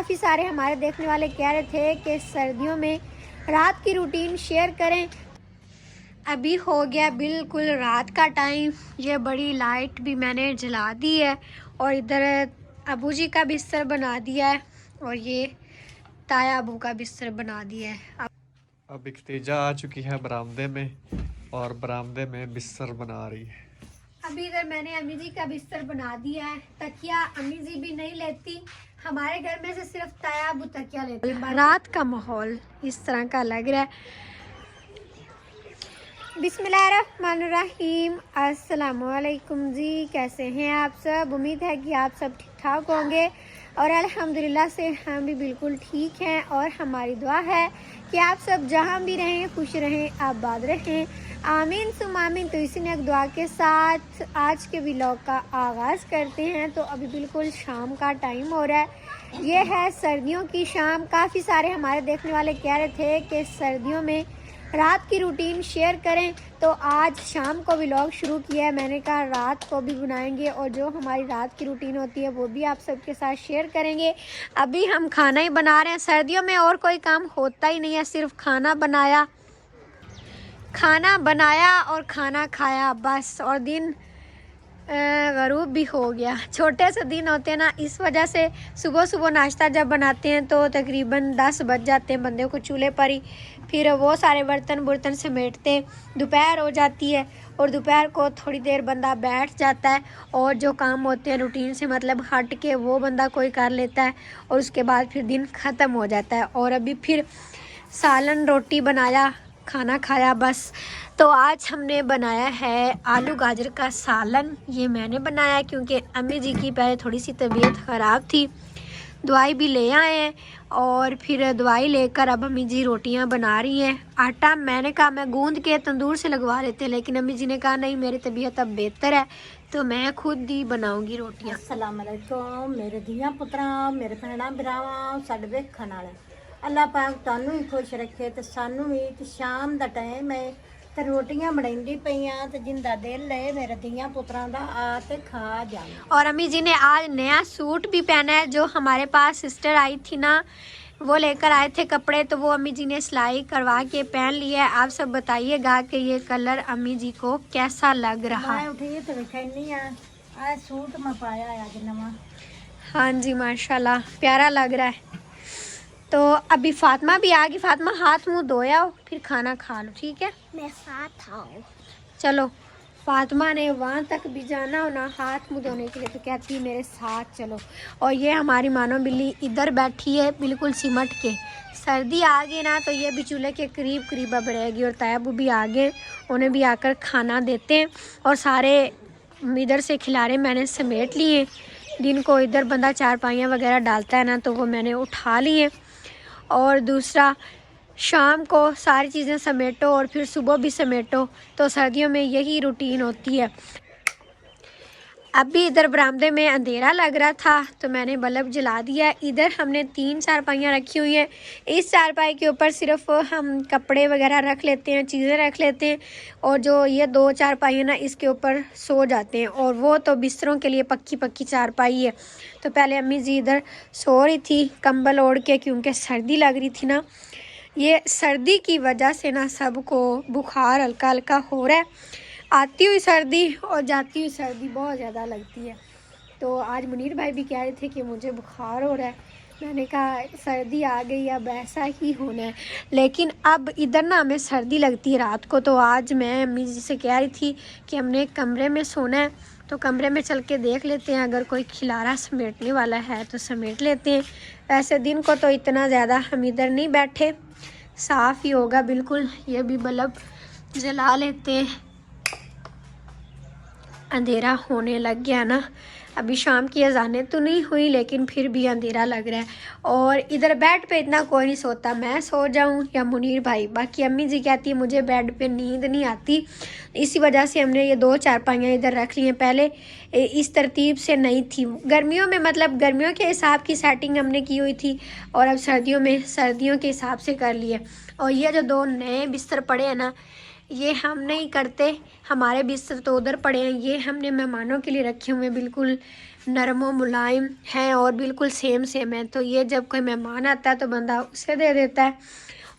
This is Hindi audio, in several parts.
काफ़ी सारे हमारे देखने वाले कह रहे थे कि सर्दियों में रात की रूटीन शेयर करें। अभी हो गया बिल्कुल रात का टाइम। ये बड़ी लाइट भी मैंने जला दी है और इधर अबू जी का बिस्तर बना दिया है और ये ताया अबू का बिस्तर बना दिया है। अब इख्तिजा आ चुकी है बरामदे में और बरामदे में बिस्तर बना रही है। अभी इधर मैंने अम्मी जी का बिस्तर बना दिया है। तकिया अम्मी जी भी नहीं लेती, हमारे घर में से सिर्फ ताया अबू तकिया लेते हैं। रात का माहौल इस तरह का लग रहा है। बिस्मिल्लाहिर्रहमानिर्रहीम, अस्सलामुअलैकुम जी। कैसे हैं आप सब? उम्मीद है कि आप सब ठीक ठाक होंगे और अल्हम्दुलिल्लाह से हम भी बिल्कुल ठीक हैं। और हमारी दुआ है कि आप सब जहां भी रहें खुश रहें, आबाद रहें, आमीन सुम आमीन। तो इसी नेक दुआ के साथ आज के व्लॉग का आगाज़ करते हैं। तो अभी बिल्कुल शाम का टाइम हो रहा है। ये है सर्दियों की शाम। काफ़ी सारे हमारे देखने वाले कह रहे थे कि सर्दियों में रात की रूटीन शेयर करें, तो आज शाम को व्लॉग शुरू किया है। मैंने कहा रात को भी बनाएंगे और जो हमारी रात की रूटीन होती है वो भी आप सबके साथ शेयर करेंगे। अभी हम खाना ही बना रहे हैं। सर्दियों में और कोई काम होता ही नहीं है, सिर्फ खाना बनाया और खाना खाया बस। और दिन गरूब भी हो गया। छोटे से दिन होते हैं ना, इस वजह से सुबह सुबह नाश्ता जब बनाते हैं तो तकरीबन 10 बज जाते हैं बंदे को चूल्हे पर ही। फिर वो सारे बर्तन समेटते दोपहर हो जाती है और दोपहर को थोड़ी देर बंदा बैठ जाता है और जो काम होते हैं रूटीन से मतलब हट के वो बंदा कोई कर लेता है और उसके बाद फिर दिन ख़त्म हो जाता है। और अभी फिर सालन रोटी बनाया, खाना खाया बस। तो आज हमने बनाया है आलू गाजर का सालन। ये मैंने बनाया क्योंकि अम्मी जी की पहले थोड़ी सी तबीयत ख़राब थी, दवाई भी ले आए हैं और फिर दवाई लेकर अब अम्मी जी रोटियां बना रही हैं। आटा मैंने कहा मैं गूंद के तंदूर से लगवा लेते, लेकिन अम्मी जी ने कहा नहीं मेरी तबीयत अब बेहतर है तो मैं खुद ही बनाऊंगी रोटियां। अस्सलाम वालेकुम मेरे धियां पुत्रा, मेरे भैणां भरावां, साडे वेखण वाले। अल्लाह पाक तुहानू ही खुश रखे ते सानू भी। ते शाम दा टाइम है ते रोटियां बनाई पईयां ते जिंदा दिल है मेरे धियां पुत्रां दा आ ते खा जाए। और अम्मी जी ने आज नया सूट भी पहना है। जो हमारे पास सिस्टर आई थी ना, वो लेकर आए थे कपड़े, तो वो अम्मी जी ने सिलाई करवा के पहन लिया है। आप सब बताइएगा कि ये कलर अम्मी जी को कैसा लग रहा है। मैं उठी तो दिखानी आज सूट मैं पाया आज नवा। हाँ जी माशाल्लाह प्यारा लग रहा है। तो अभी फातिमा भी आ गई। फातिमा हाथ मुंह धोया हो फिर खाना खा लो, ठीक है? मैं साथ आओ। चलो। फातिमा ने वहाँ तक भी जाना हो ना हाथ मुँह धोने के लिए तो कहती है मेरे साथ चलो। और ये हमारी मानो बिल्ली इधर बैठी है बिल्कुल सिमट के। सर्दी आ गई ना तो ये भी चूल्हे के करीब अब रहेगी। और तायाबू भी आ गए, उन्हें भी आकर खाना देते हैं। और सारे इधर से खिलारे मैंने समेट लिए। दिन को इधर बंदा चारपाइयाँ वगैरह डालता है ना तो वो मैंने उठा लिए। और दूसरा शाम को सारी चीज़ें समेटो और फिर सुबह भी समेटो। तो सर्दियों में यही रूटीन होती है। अभी इधर बरामदे में अंधेरा लग रहा था तो मैंने बल्ब जला दिया। इधर हमने 3 चारपाइयाँ रखी हुई हैं। इस चारपाई के ऊपर सिर्फ हम कपड़े वगैरह रख लेते हैं, चीज़ें रख लेते हैं। और जो ये 2 चारपाइयाँ ना इसके ऊपर सो जाते हैं। और वो तो बिस्तरों के लिए पक्की चारपाई है। तो पहले अम्मी जी इधर सो रही थी कंबल ओढ़ के क्योंकि सर्दी लग रही थी ना। ये सर्दी की वजह से ना सबको बुखार हल्का हल्का हो रहा है। आती हुई सर्दी और जाती हुई सर्दी बहुत ज़्यादा लगती है। तो आज मुनीर भाई भी कह रहे थे कि मुझे बुखार हो रहा है। मैंने कहा सर्दी आ गई अब ऐसा ही होना है। लेकिन अब इधर ना हमें सर्दी लगती है रात को। तो आज मैं अम्मी जी से कह रही थी कि हमने कमरे में सोना है तो कमरे में चल के देख लेते हैं, अगर कोई खिलारा समेटने वाला है तो समेट लेते हैं। वैसे दिन को तो इतना ज़्यादा हम इधर नहीं बैठे, साफ़ ही होगा बिल्कुल। ये भी बल्ब जला लेते हैं, अंधेरा होने लग गया ना। अभी शाम की अजानें तो नहीं हुई लेकिन फिर भी अंधेरा लग रहा है। और इधर बेड पे इतना कोई नहीं सोता, मैं सो जाऊं या मुनीर भाई। बाकी अम्मी जी कहती है मुझे बेड पे नींद नहीं आती, इसी वजह से हमने ये 2 चारपाइयाँ इधर रख ली हैं। पहले इस तरतीब से नहीं थी। गर्मियों में मतलब गर्मियों के हिसाब की सेटिंग हमने की हुई थी और अब सर्दियों में सर्दियों के हिसाब से कर लिए। और ये जो 2 नए बिस्तर पड़े हैं ना, ये हम नहीं करते, हमारे बिस्तर तो उधर पड़े हैं। ये हमने मेहमानों के लिए रखे हुए हैं, बिल्कुल नरम व मुलायम हैं और बिल्कुल सेम सेम है। तो ये जब कोई मेहमान आता है तो बंदा उसे दे देता है,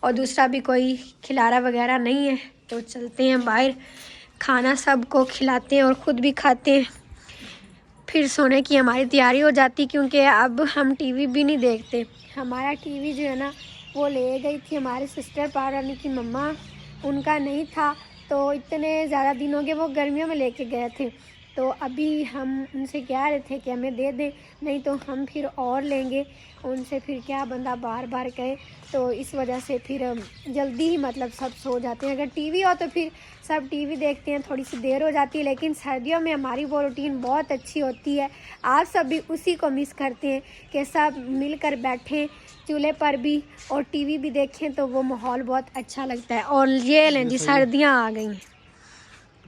और दूसरा भी कोई खिलारा वगैरह नहीं है तो चलते हैं बाहर, खाना सबको खिलाते हैं और ख़ुद भी खाते हैं, फिर सोने की हमारी तैयारी हो जाती। क्योंकि अब हम टीवी भी नहीं देखते। हमारा टीवी जो है ना वो ले गई थी हमारे सिस्टर पारानी की मम्मा, उनका नहीं था, तो इतने ज़्यादा दिन हो गए, वो गर्मियों में लेके गए थे। तो अभी हम उनसे कह रहे थे कि हमें दे दें, नहीं तो हम फिर और लेंगे उनसे, फिर क्या बंदा बार बार कहे। तो इस वजह से फिर जल्दी ही मतलब सब सो जाते हैं। अगर टीवी हो तो फिर सब टीवी देखते हैं, थोड़ी सी देर हो जाती है, लेकिन सर्दियों में हमारी वो रूटीन बहुत अच्छी होती है। आप सब भी उसी को मिस करते हैं कि सब मिलकर बैठें चूल्हे पर भी और टीवी भी देखें, तो वो माहौल बहुत अच्छा लगता है। और ये लें जी, सर्दियाँ आ गई हैं।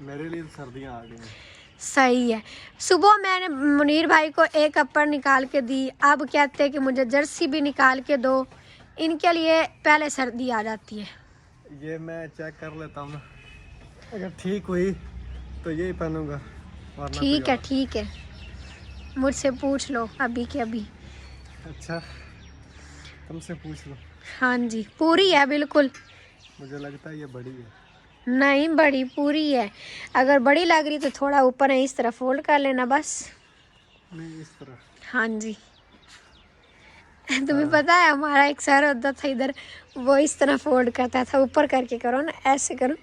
मेरे लिए सर्दियाँ आ गई हैं। सही है। सुबह मैंने मुनीर भाई को एक अपर निकाल के दी, अब कहते हैं कि मुझे जर्सी भी निकाल के दो। इनके लिए पहले सर्दी आ जाती है। ये मैं चेक कर लेता हूँ ना, अगर ठीक हुई तो यही पहनूंगा, वरना ठीक है, कोई ठीक है, मुझसे पूछ लो अभी के अभी। और। अच्छा, तुमसे पूछ लो। हाँ जी, पूरी है बिल्कुल। मुझे लगता है ये बड़ी है। नहीं, बड़ी पूरी है। अगर बड़ी लग रही तो थोड़ा ऊपर है इस तरह फोल्ड कर लेना बस। नहीं, इस तरह। हाँ जी। तुम्हें पता है हमारा एक सर होता था इधर, वो इस तरह फोल्ड करता था, ऊपर करके करो ना, ऐसे करो।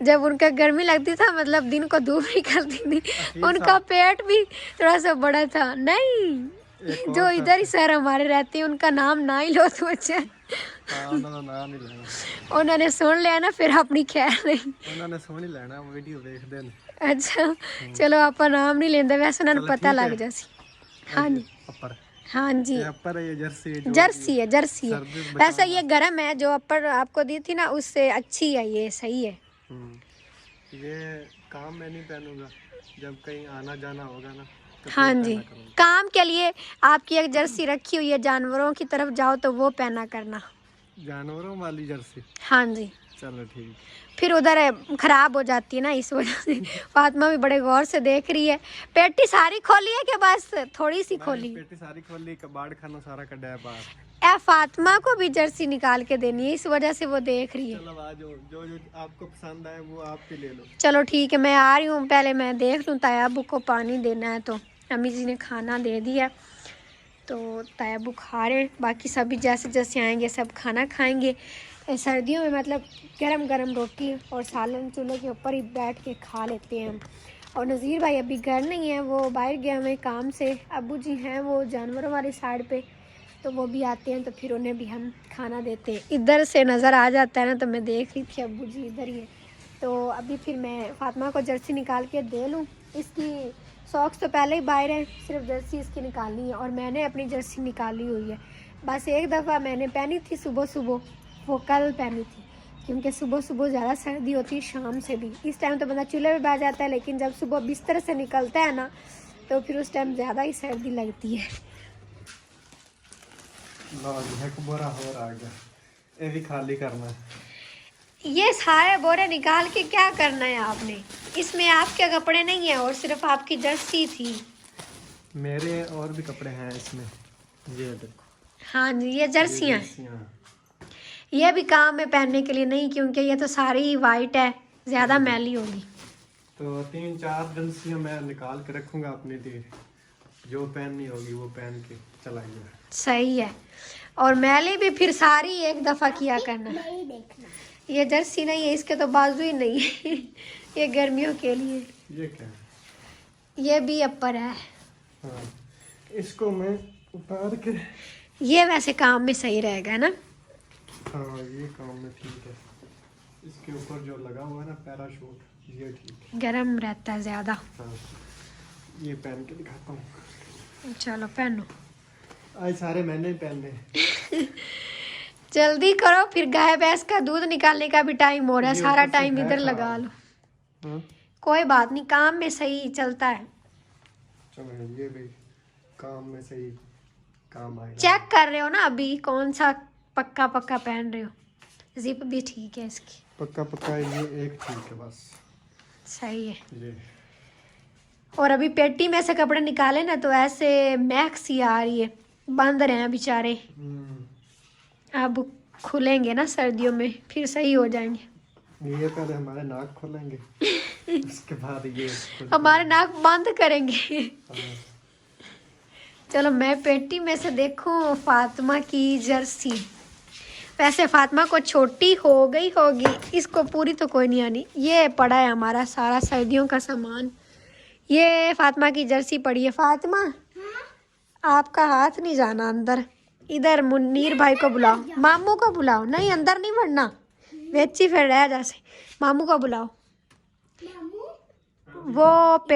जब उनका गर्मी लगती था, मतलब दिन को धूप निकलती थी, उनका पेट भी थोड़ा सा बड़ा था। नहीं, जो इधर ही सर हमारे रहते हैं उनका नाम ना ही लो तो अच्छा। उन्होंने नाम नहीं लेना, उन्होंने सुन लिया ना फिर अपनी खैर नहीं। उन्होंने सुन ही लेना, वीडियो देख देन। अच्छा चलो, आप नाम नहीं लेंगे, वैसे उन्होंने पता लग जैसी। हाँ जी, अपर, हाँ जी, ये अपर है, ये जर्सी है, जर्सी है, जर्सी है। सर्दी से वैसे ये गर्म है, जो अपर आपको दी थी ना उससे अच्छी है, ये सही है। ये काम में नहीं पहनूंगा, जब कहीं आना जाना होगा ना तो हाँ जी, काम के लिए आपकी एक जर्सी रखी हुई है, जानवरों की तरफ जाओ तो वो पहना करना। जानवरों वाली जर्सी? हाँ जी, चलो ठीक। फिर उधर खराब हो जाती है ना, इस वजह से। फातिमा भी बड़े गौर से देख रही है। पेटी सारी खोली है कि बस थोड़ी सी खोली? पेटी सारी खोली, कबाड़ खाना सारा कड़ा है बाहर। फातिमा को भी जर्सी निकाल के देनी है, इस वजह से वो देख रही है। चलो आज जो जो आपको पसंद आए वो आप भी ले लो। चलो ठीक है, मैं आ रही हूँ, पहले मैं देख लूँ तायाबू को पानी देना है, तो अम्मी जी ने खाना दे दिया, तो तायाबू खा रहे हैं, बाकी सभी जैसे जैसे आएंगे सब खाना खाएंगे। सर्दियों में मतलब गरम गरम रोटी और सालन चूल्हे के ऊपर ही बैठ के खा लेते हैं हम। और नज़ीर भाई अभी घर नहीं है, वो बाहर गए हुए काम से। अब्बू जी हैं वो जानवरों वाली साइड पे, तो वो भी आते हैं तो फिर उन्हें भी हम खाना देते हैं। इधर से नज़र आ जाता है ना, तो मैं देख रही थी अब्बू जी इधर ही है। तो अभी फिर मैं फातिमा को जर्सी निकाल के दे लूँ। इसकी सॉक्स तो पहले ही बाहर है, सिर्फ जर्सी इसकी निकालनी है, और मैंने अपनी जर्सी निकाली हुई है। बस एक दफ़ा मैंने पहनी थी सुबह सुबह, वो कल पहनी थी, क्योंकि सुबह सुबह ज़्यादा सर्दी होती है, शाम से भी। इस टाइम तो बंदा चूल्हे पे बैठ जाता है, लेकिन जब सुबह बिस्तर से निकलता है ना, तो फिर उस टाइम ज़्यादा ही सर्दी लगती है। बोरा हो रहा है, ये भी खाली करना है। ये सारे बोरे निकाल के क्या करना है आपने? इसमें आपके कपड़े नहीं है और सिर्फ आपकी जर्सी थी। मेरे और भी कपड़े हैं इसमें, ये देखो। हाँ जी, ये जर्सियाँ, ये भी काम में पहनने के लिए नहीं, क्योंकि ये तो सारी वाइट है, ज़्यादा मैली होगी। तो 3-4 जर्सियाँ मैं निकाल के रखूँगा अपने लिए, जो पहननी होगी वो पहन के चलाइए। सही है। और मैली भी फिर सारी एक दफ़ा किया करना। ये जर्सी नहीं है, इसके तो बाजू ही नहीं है। ये गर्मियों के लिए। ये क्या है? ये भी अपर है। हाँ, इसको मैं उतार के, ये वैसे काम में सही रहेगा ना? हाँ ये काम में ठीक है। इसके ऊपर जो लगा हुआ है ना पैराशूट, ये ठीक है, गरम रहता है ज़्यादा। हाँ ये पहन के दिखाता हूँ। चलो पहनो, आज सारे मैंने ही पहने। जल्दी करो, फिर गाय भैंस का दूध निकालने का भी टाइम हो रहा है, सारा टाइम इधर लगा लो। हाँ? कोई बात नहीं, काम में सही चलता है। चलो ये भी काम में सही काम आएगा। चेक कर रहे हो ना अभी कौन सा पक्का पक्का पहन रहे हो? जिप भी ठीक है इसकी, पक्का पक्का ये एक ठीक है बस। सही है। ये और अभी पेटी में से कपड़े निकाले ना तो ऐसे महक सी आ रही है, बंद रहे हैं बेचारे। अब खुलेंगे ना सर्दियों में, फिर सही हो जाएंगे। ये पहले हमारे नाक खोलेंगे उसके बाद ये हमारे नाक बंद करेंगे। हाँ। चलो मैं पेटी में से देखूं फातिमा की जर्सी। वैसे फातिमा को छोटी हो गई होगी, इसको पूरी तो कोई नहीं आनी। ये पड़ा है हमारा सारा सर्दियों का सामान। ये फातिमा की जर्सी पड़ी है। फातिमा आपका हाथ नहीं जाना अंदर, इधर मुन्नीर भाई को बुलाओ, मामू को बुलाओ। नहीं अंदर नहीं बढ़ना, वेची फिर रह जैसे। मामू को बुलाओ। वो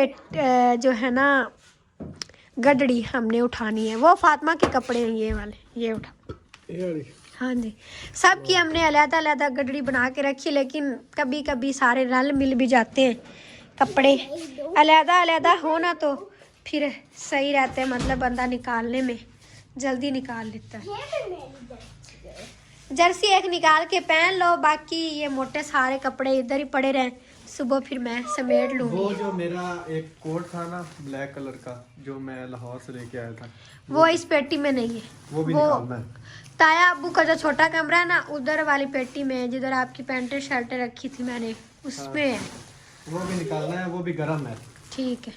जो है ना गडड़ी हमने उठानी है, वो फातिमा के कपड़े हैं ये वाले, ये उठा। हाँ जी, सब की हमने अलग अलग गडड़ी बना के रखी, लेकिन कभी कभी सारे रल मिल भी जाते हैं कपड़े। अलग अलग हो ना तो फिर सही रहते हैं, मतलब बंदा निकालने में जल्दी निकाल लेता है। जर्सी एक निकाल के पहन लो, बाकी ये मोटे सारे कपड़े इधर ही पड़े रहे, सुबह फिर मैं समेट लूंगी। वो जो मेरा एक कोट था ना ब्लैक कलर का, जो मैं लाहौर से लेके आया था, वो इस पेटी में नहीं है। वो भी निकालना है। ताया अब्बू का जो छोटा कमरा है ना, उधर वाली पेटी में जिधर आपकी पैंटें शर्टें रखी थी मैंने, उसमें है। वो भी निकालना है, वो भी गर्म है। ठीक है।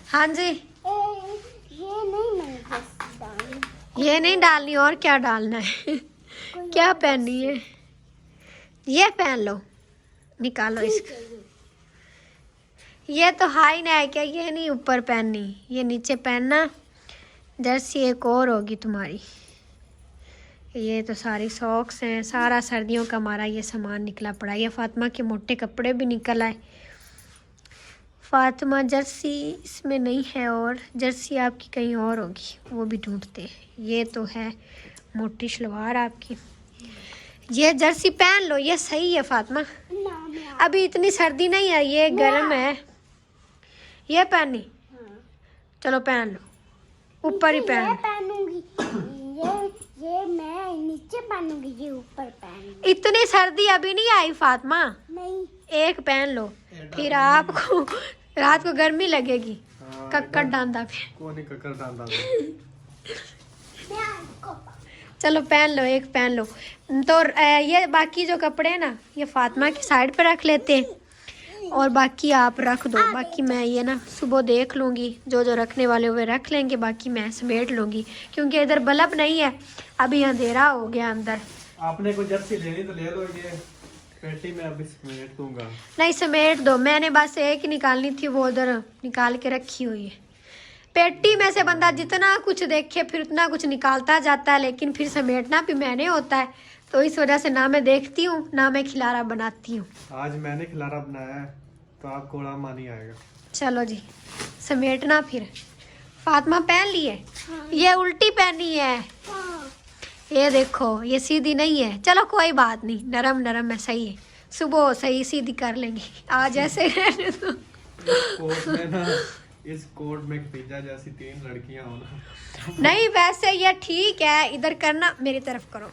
हाँ जी, ये नहीं डालनी, और क्या डालना है? क्या पहननी है? ये पहन लो, निकालो इसको। ये तो हाई ना है क्या? ये नहीं ऊपर पहननी, ये नीचे पहनना। जर्सी एक और होगी तुम्हारी। ये तो सारी सॉक्स हैं, सारा सर्दियों का हमारा ये सामान निकला पड़ा। ये फातिमा के मोटे कपड़े भी निकल आए। फातिमा जर्सी इसमें नहीं है, और जर्सी आपकी कहीं और होगी, वो भी ढूंढते हैं। ये तो है मोटी शलवार आपकी। ये जर्सी पहन लो, ये सही है फातिमा। अभी इतनी सर्दी नहीं है, ये गर्म है। ये पहनी, चलो पहन लो, ऊपर ही पहन। ये मैं नीचे पहनूंगी, ये ऊपर पहनूंगी। इतनी सर्दी अभी नहीं आई फातिमा, नहीं, एक पहन लो, फिर आपको रात को गर्मी लगेगी। कक्कड़ डांदा पे कौन ही कक्कर डांदा चलो पहन लो, एक पहन लो। तो ये बाकी जो कपड़े हैं ना, ये फातिमा की साइड पे रख लेते हैं, और बाकी आप रख दो। बाकी मैं ये ना सुबह देख लूँगी, जो जो रखने वाले हुए रख लेंगे, बाकी मैं समेट लूँगी, क्योंकि इधर बल्ब नहीं है, अभी अंधेरा हो गया अंदर। आपने कोई जर्सी लेनी तो ले लो, ये पेटी में अभी समेट दूंगा। नहीं समेट दो, मैंने बस एक ही निकालनी थी, वो उधर निकाल के रखी हुई है। पेटी में से बंदा जितना कुछ देखे फिर उतना कुछ निकालता जाता है, लेकिन फिर समेटना भी मैंने होता है, तो इस वजह से ना मैं देखती हूँ ना मैं खिलारा बनाती हूँ। आज मैंने खिलारा बनाया है तो आपको उड़ामा नहीं आएगा। चलो जी समेटना फिर। फातिमा पहन ली है? ये उल्टी पहनी है। ये देखो ये सीधी नहीं है। चलो कोई बात नहीं, नरम नरम है, सही है, सुबह सही सीधी कर लेंगे। आज ऐसे रहने दो। कोट में ना, इस कोट में खतीजा जैसी 3 लड़कियां हो ना। नहीं वैसे ये ठीक है, इधर करना, मेरी तरफ करो।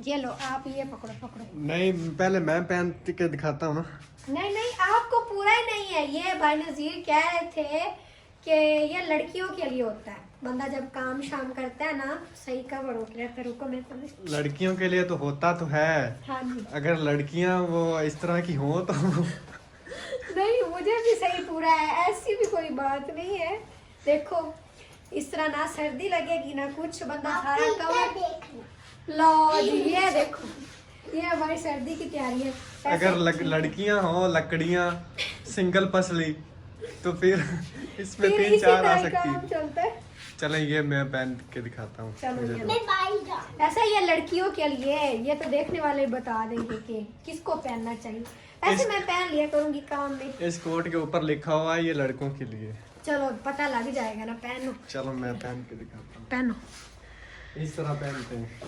ये लो आप, ये पकड़ो पकड़ो। नहीं पहले मैं पहन के दिखाता हूँ ना। नहीं नहीं आपको पूरा ही नहीं है। ये भाई नजीर कह रहे थे कि ये लड़कियों के लिए होता है, बंदा जब काम शाम करता है ना, सही कवर हो रहता। रुको मैं तो लड़कियों के लिए तो होता तो है। हाँ जी। अगर लड़कियां वो इस तरह की हों तो नहीं मुझे भी सही पूरा है, ऐसी भी कोई बात नहीं है। देखो इस तरह ना सर्दी लगेगी ना कुछ, बंदा सारा कवर। लो जी ये देखो, ये हमारी सर्दी की तैयारी है। अगर लड़कियां हो लकड़ियां सिंगल पसली तो फिर इसमें फिर 3-4 इसी आ तरह सकती काम है। चलता है। चलें ये मैं पहन के दिखाता हूँ। चलो मुझे ये दो। ऐसा ये लड़कियों के लिए, ये तो देखने वाले बता देंगे कि किसको पहनना चाहिए। ऐसे मैं पहन लिया करूंगी काम में। इस कोट के ऊपर लिखा हुआ है ये लड़कों के लिए। चलो पता लग जाएगा ना, पहनो चलो मैं पहन के दिखाता हूँ। पहनो। इस तरह पहनते हैं।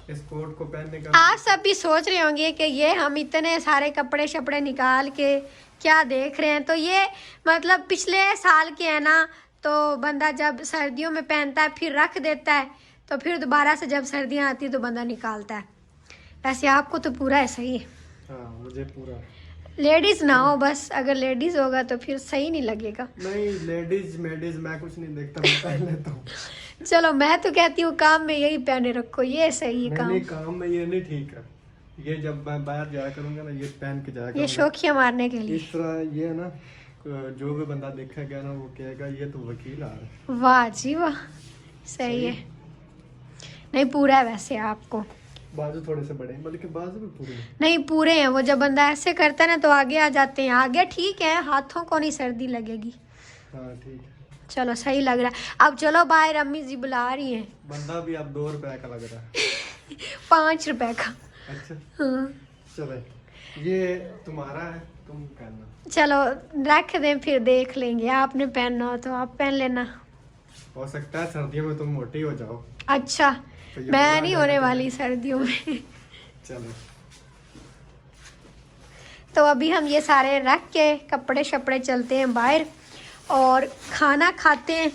इस कोट को पहनने का आप सब भी सोच रहे होंगे कि ये हम इतने सारे कपड़े शपड़े निकाल के क्या देख रहे हैं, तो ये मतलब पिछले साल के है ना, तो बंदा जब सर्दियों में पहनता है फिर रख देता है, तो फिर दोबारा से जब सर्दियाँ आती है तो बंदा निकालता है। वैसे आपको तो पूरा ऐसा ही है। हाँ मुझे पूरा। लेडीज ना हो बस, अगर लेडीज होगा तो फिर सही नहीं लगेगा। नहीं, लेडीज मेडीज मैं कुछ नहीं देखता, मैं पहन लेता हूँ। चलो मैं तो कहती हूँ काम में यही पहने रखो, ये सही है नहीं काम। काम में ये नहीं ठीक है। ये जब मैं बाहर जाया करूंगा ना, ये पहन के जाया ये करूंगा। शौकिया मारने के लिए। इस तरह ये है ना, जो भी बंदा देखेगा ना वो कहेगा ये तो वकील आ रहा है। वाह जी वाह, सही है। नहीं पूरा है वैसे आपको। बाजू थोड़े से बड़े हैं, बल्कि बाजू भी पूरे हैं। नहीं पूरे हैं, वो जब बंदा ऐसे करता है ना तो आगे आ जाते हैं। आगे ठीक है, हाथों को नहीं सर्दी लगेगी। हाँ ठीक है। चलो सही लग रहा है। अब चलो बाहर, अम्मी जी बुला रही हैं। बंदा भी अब 2 रुपए का लग रहा है। 5 रुपए का। अच्छा हाँ। चले, ये तुम्हारा है, तुम पहनना। चलो रख दें, फिर देख लेंगे। आपने पहनना हो तो आप पहन लेना। हो सकता है सर्दियों में तुम मोटी हो जाओ। अच्छा, तो ये मैं बुला नहीं लेना होने तुम्हें। वाली सर्दियों में। चलो तो अभी हम ये सारे रख के कपड़े शपड़े चलते हैं बाहर और खाना खाते हैं।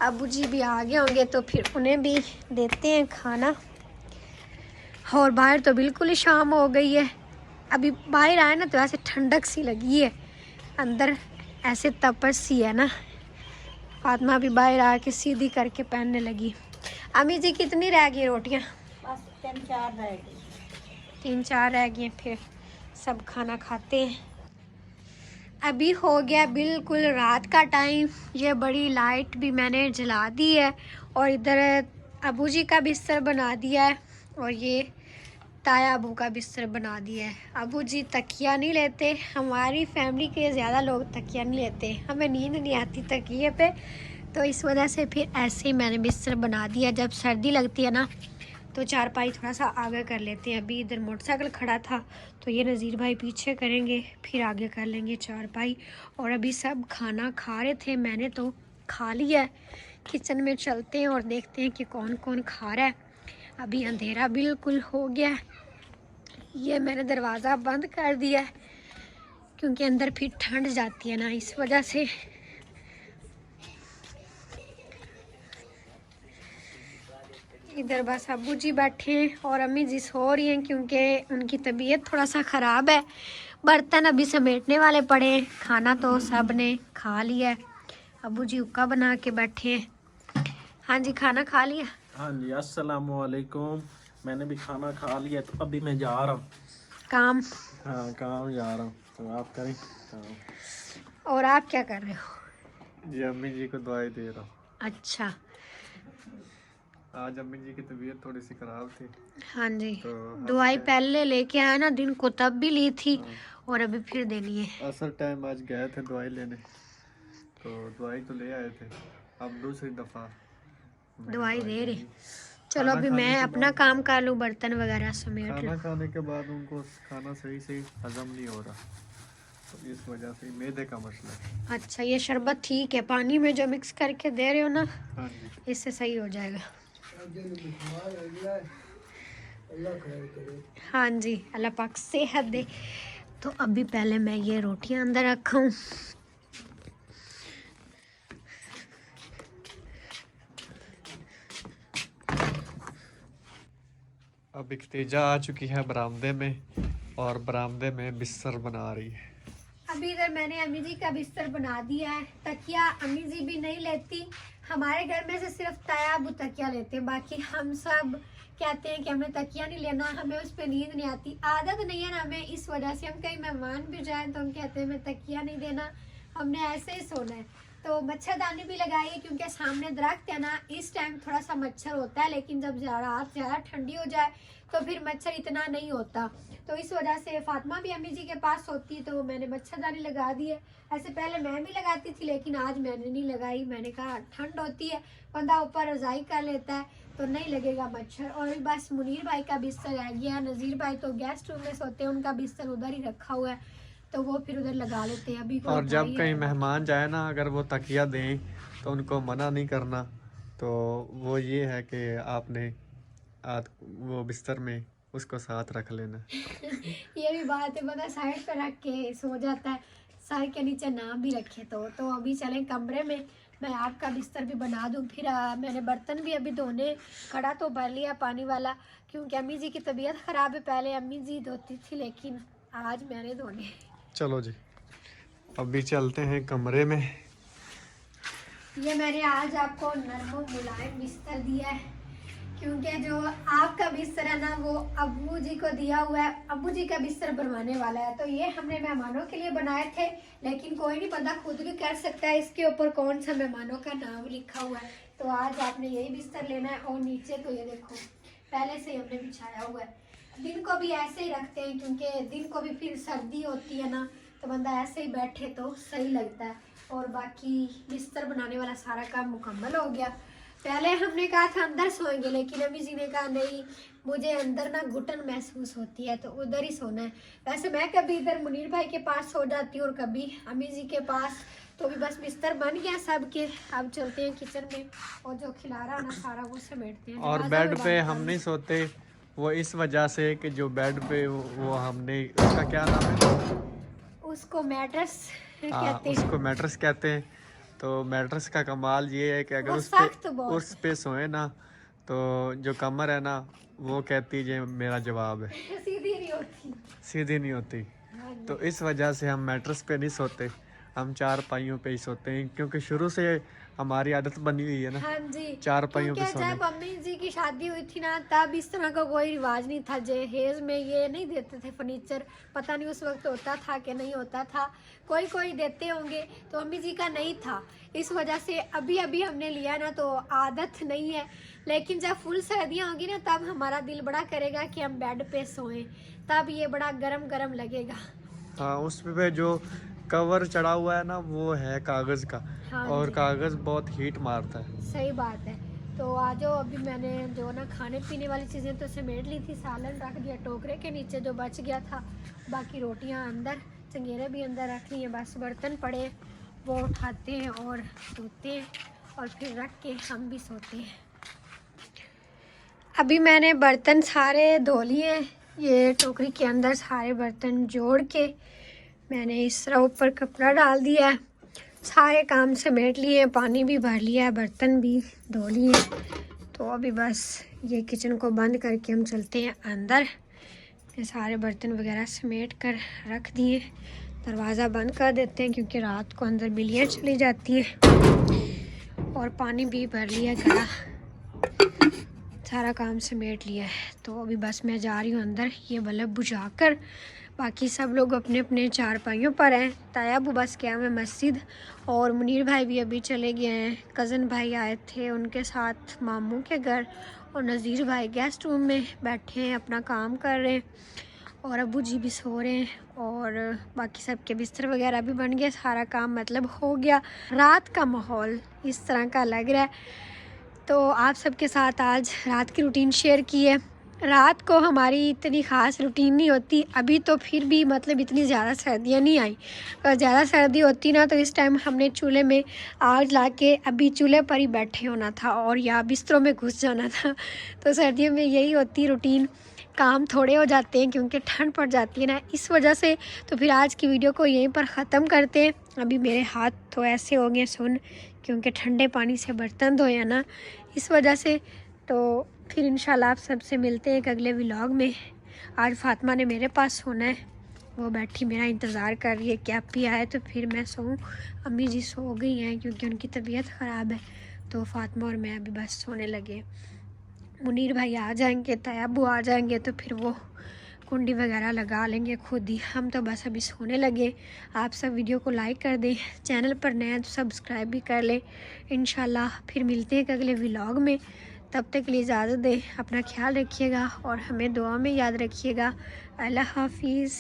अबू जी भी आ गए होंगे तो फिर उन्हें भी देते हैं खाना। और बाहर तो बिल्कुल ही शाम हो गई है। अभी बाहर आए ना तो ऐसे ठंडक सी लगी है, अंदर ऐसे तपश सी है ना। फातिमा भी बाहर आके सीधी करके पहनने लगी। अम्मी जी कितनी रह गई रोटियाँ? बस 3-4 रह गए। 3-4 रह गए, फिर सब खाना खाते हैं। अभी हो गया बिल्कुल रात का टाइम। ये बड़ी लाइट भी मैंने जला दी है और इधर अबू जी का बिस्तर बना दिया है और ये ताया अबू का बिस्तर बना दिया है। अबू जी तकिया नहीं लेते, हमारी फैमिली के ज़्यादा लोग तकिया नहीं लेते, हमें नींद नहीं आती तकिए पे, तो इस वजह से फिर ऐसे ही मैंने बिस्तर बना दिया। जब सर्दी लगती है ना तो चारपाई थोड़ा सा आगे कर लेते हैं। अभी इधर मोटरसाइकिल खड़ा था तो ये नज़ीर भाई पीछे करेंगे, फिर आगे कर लेंगे चारपाई। और अभी सब खाना खा रहे थे, मैंने तो खा लिया है। किचन में चलते हैं और देखते हैं कि कौन कौन खा रहा है। अभी अंधेरा बिल्कुल हो गया है। ये मैंने दरवाज़ा बंद कर दिया है क्योंकि अंदर फिर ठंड जाती है ना, इस वजह से। इधर बस अब्बू जी बैठे हैं और अम्मी जी सो रही हैं क्योंकि उनकी तबीयत थोड़ा सा ख़राब है। बर्तन अभी समेटने वाले पड़े हैं। खाना तो सब ने खा लिया है। अब्बू जी हुक्का बना के बैठे हैं। हाँ जी, खाना खा लिया? हाँ जी, अस्सलाम वालेकुम। मैंने भी खाना खा लिया तो अभी मैं जा रहा हूँ काम। हाँ काम जा रहा हूँ, तो आप करें काम। और आप क्या कर रहे हो? जी अम्मी जी को दवाई दे रहा हूँ। अच्छा। आज अम्मी जी की तबीयत थोड़ी सी खराब थी। हाँ जी, तो दवाई पहले लेके आए ना, दिन को तब भी ली थी और अभी फिर देनी है। असल टाइम आज गए थे दवाई लेने, तो दवाई तो ले आए थे, अब दूसरी दफ़ा दवाई दे रही। चलो अभी मैं अपना काम कर लूँ, बर्तन वगैरह समेट खाना लूँ। खाने के बाद उनको खाना सही से हजम नहीं हो रहा, तो इस वजह से मैदे का मसला है। अच्छा, ये शरबत ठीक है, पानी में जो मिक्स करके दे रहे हो ना, हाँ जी, इससे सही हो जाएगा। हाँ जी, अल्लाह पाक सेहत दे। तो अभी पहले मैं ये रोटियां अंदर रखूं। अब इख्तिजा आ चुकी है बरामदे में और बरामदे में बिस्तर बना रही है। अभी इधर मैंने अम्मी जी का बिस्तर बना दिया है। तकिया अम्मी जी भी नहीं लेती, हमारे घर में से सिर्फ ताया अबू तकिया लेते हैं, बाकी हम सब कहते हैं कि हमें तकिया नहीं लेना, हमें उस पर नींद नहीं आती, आदत नहीं है ना हमें, इस वजह से हम कहीं मेहमान भी जाए तो हम कहते हैं हमें तकिया नहीं देना, हमने ऐसे ही सोना है। तो मच्छरदानी भी लगाई है क्योंकि सामने दरख्त है ना, इस टाइम थोड़ा सा मच्छर होता है, लेकिन जब रात ज़्यादा ठंडी हो जाए तो फिर मच्छर इतना नहीं होता। तो इस वजह से फातिमा भी अम्मी जी के पास होती है तो मैंने मच्छरदानी लगा दी है। ऐसे पहले मैं भी लगाती थी लेकिन आज मैंने नहीं लगाई, मैंने कहा ठंड होती है, बंदा ऊपर रजाई कर लेता है तो नहीं लगेगा मच्छर। और बस मुनीर भाई का बिस्तर रह गया, नज़ीर भाई तो गेस्ट रूम में सोते हैं, उनका बिस्तर उधर ही रखा हुआ है तो वो फिर उधर लगा लेते हैं। अभी और जब कहीं मेहमान जाए ना, अगर वो तकिया दें तो उनको मना नहीं करना, तो वो ये है कि आपने वो बिस्तर में उसको साथ रख लेना। ये भी बात है, बंदा साइड पे रख के सो जाता है, सर के नीचे नाम भी रखे तो अभी चलें कमरे में, मैं आपका बिस्तर भी बना दूं। फिर मैंने बर्तन भी अभी धोने खड़ा तो भर लिया पानी वाला क्योंकि अम्मी जी की तबीयत ख़राब है। पहले अम्मी जी धोती थी लेकिन आज मैंने धोने। चलो जी, अभी चलते हैं कमरे में। ये मैंने आज आपको नरम और मुलायम बिस्तर दिया है, क्योंकि जो आपका बिस्तर है ना वो अब्बू जी को दिया हुआ है। अब्बू जी का बिस्तर बनवाने वाला है, तो ये हमने मेहमानों के लिए बनाए थे, लेकिन कोई नहीं बंदा खुद भी कर सकता है इसके ऊपर कौन सा मेहमानों का नाम लिखा हुआ है। तो आज आपने यही बिस्तर लेना है। और नीचे तो ये देखो पहले से ही हमने बिछाया हुआ है। दिन को भी ऐसे ही रखते हैं, क्योंकि दिन को भी फिर सर्दी होती है ना, तो बंदा ऐसे ही बैठे तो सही लगता है। और बाकी बिस्तर बनाने वाला सारा काम मुकम्मल हो गया। पहले हमने कहा था अंदर सोएंगे, लेकिन अम्मी जी ने कहा नहीं, मुझे अंदर ना घुटन महसूस होती है, तो उधर ही सोना है। वैसे मैं कभी इधर मुनीर भाई के पास सो जाती हूँ और कभी अम्मी जी के पास। तो भी बस बिस्तर बन गया सब के। अब चलते हैं किचन में और जो खिला रहा है ना सारा वो समेटते हैं। और बेड पे हम नहीं सोते, वो इस वजह से कि जो बेड पे वो हमने, उसका क्या नाम है, उसको मैट्रेस हाँ, कहते हैं। उसको मैट्रेस कहते हैं। तो मैट्रेस का कमाल ये है कि अगर वो उस सख्त पे बहुत सोए ना, तो जो कमर है ना वो कहती है मेरा जवाब है, सीधी नहीं होती। सीधी नहीं होती। हाँ जी। तो इस वजह से हम मैट्रेस पे नहीं सोते, हम चारपाइयों पे ही सोते हैं, क्योंकि शुरू से हमारी आदत बनी हुई है ना हाँ जी, चारपाइयों पे क्योंकि सोने। जब अम्मी जी की शादी हुई थी ना, तब इस तरह का कोई रिवाज नहीं था। जहेज में ये नहीं देते थे फर्नीचर, पता नहीं उस वक्त होता था कि नहीं होता था, कोई कोई देते होंगे, तो अम्मी जी का नहीं था। इस वजह से अभी अभी हमने लिया ना, तो आदत नहीं है। लेकिन जब फुल सर्दियाँ होंगी ना, तब हमारा दिल बड़ा करेगा कि हम बेड पे सोएं, तब ये बड़ा गरम गरम लगेगा। हाँ, उस पे जो कवर चढ़ा हुआ है ना वो है कागज़ का, हाँ और जी। कागज़ बहुत हीट मारता है। सही बात है। तो आ जाओ, अभी मैंने जो ना खाने पीने वाली चीज़ें तो समेट ली थी, सालन रख दिया टोकरे के नीचे जो बच गया था, बाकी रोटियां अंदर, चंगेरे भी अंदर रख लिए, बस बर्तन पड़े वो उठाते हैं और धोते हैं और फिर रख के हम भी सोते हैं। अभी मैंने बर्तन सारे धो लिए, ये टोकरी के अंदर सारे बर्तन जोड़ के मैंने इस तरह ऊपर कपड़ा डाल दिया है। सारे काम समेट लिए, पानी भी भर लिया है, बर्तन भी धो लिए। तो अभी बस ये किचन को बंद करके हम चलते हैं अंदर। ये सारे बर्तन वगैरह समेट कर रख दिए, दरवाज़ा बंद कर देते हैं क्योंकि रात को अंदर बिल्लियाँ चली जाती हैं। और पानी भी भर लिया घड़ा, सारा काम समेट लिया है। तो अभी बस मैं जा रही हूँ अंदर ये बल्ब बुझा कर। बाकी सब लोग अपने अपने चारपाइयों पर हैं। तायाबू बस गया मैं मस्जिद, और मुनीर भाई भी अभी चले गए हैं। कज़न भाई आए थे उनके साथ मामू के घर, और नज़ीर भाई गेस्ट रूम में बैठे हैं अपना काम कर रहे हैं, और अबू जी भी सो रहे हैं, और बाकी सबके बिस्तर वगैरह भी बन गए, सारा काम मतलब हो गया। रात का माहौल इस तरह का लग रहा है। तो आप सबके साथ आज रात की रूटीन शेयर की है। रात को हमारी इतनी ख़ास रूटीन नहीं होती अभी, तो फिर भी मतलब इतनी ज़्यादा सर्दियाँ नहीं आई। अगर ज़्यादा सर्दी होती ना, तो इस टाइम हमने चूल्हे में आग ला के अभी चूल्हे पर ही बैठे होना था और या बिस्तरों में घुस जाना था। तो सर्दियों में यही होती रूटीन, काम थोड़े हो जाते हैं क्योंकि ठंड पड़ जाती है ना, इस वजह से। तो फिर आज की वीडियो को यहीं पर ख़त्म करते हैं। अभी मेरे हाथ तो ऐसे हो गए सुन, क्योंकि ठंडे पानी से बर्तन धोए हैं ना, इस वजह से। तो फिर इंशाल्लाह आप सबसे मिलते हैं एक अगले व्लॉग में। आज फातिमा ने मेरे पास सोना है, वो बैठी मेरा इंतज़ार कर रही है कि आप भी आए तो फिर मैं सोऊं। अम्मी जी सो गई हैं क्योंकि उनकी तबीयत ख़राब है, तो फातिमा और मैं अभी बस सोने लगे। मुनीर भाई आ जाएंगे, तयाबू आ जाएंगे, तो फिर वो कुंडी वगैरह लगा लेंगे खुद ही। हम तो बस अभी सोने लगे। आप सब वीडियो को लाइक कर दें, चैनल पर नए हैं तो सब्सक्राइब भी कर लें। इंशाल्लाह फिर मिलते हैं एक अगले व्लॉग में। तब तक के लिए इजाज़त दें, अपना ख्याल रखिएगा और हमें दुआ में याद रखिएगा। अल्लाह हाफिज़।